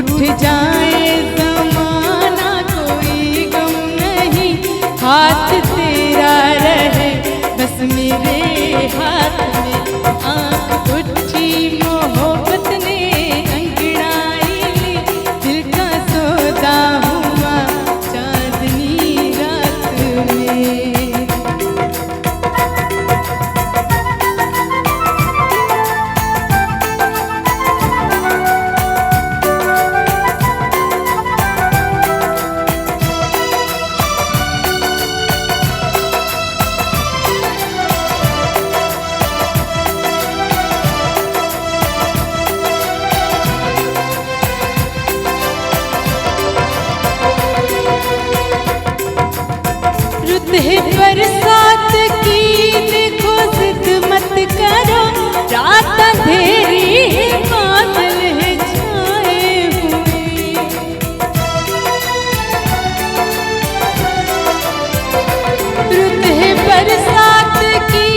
रूठ जाए ज़माना कोई गम नहीं, हाथ तेरा रहे बस मेरे हाथ में। आँख उठी मोहब्बत ने अंगड़ाई ली, दिल का सौदा हुआ चांदनी रात में। रुत है बरसात की देखो जिद मत करो, रात अंधेरी है बादल है छाए हुए। रुत है बरसात की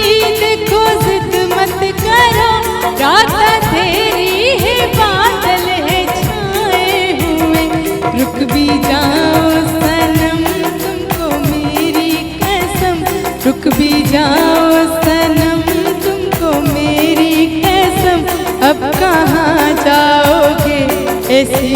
देखो जिद मत करो, रात अंधेरी है बादल है छाए हुए। रुक भी जाओ सनम रुक भी जाओ सनम तुमको मेरी कसम, अब कहाँ जाओगे ऐसी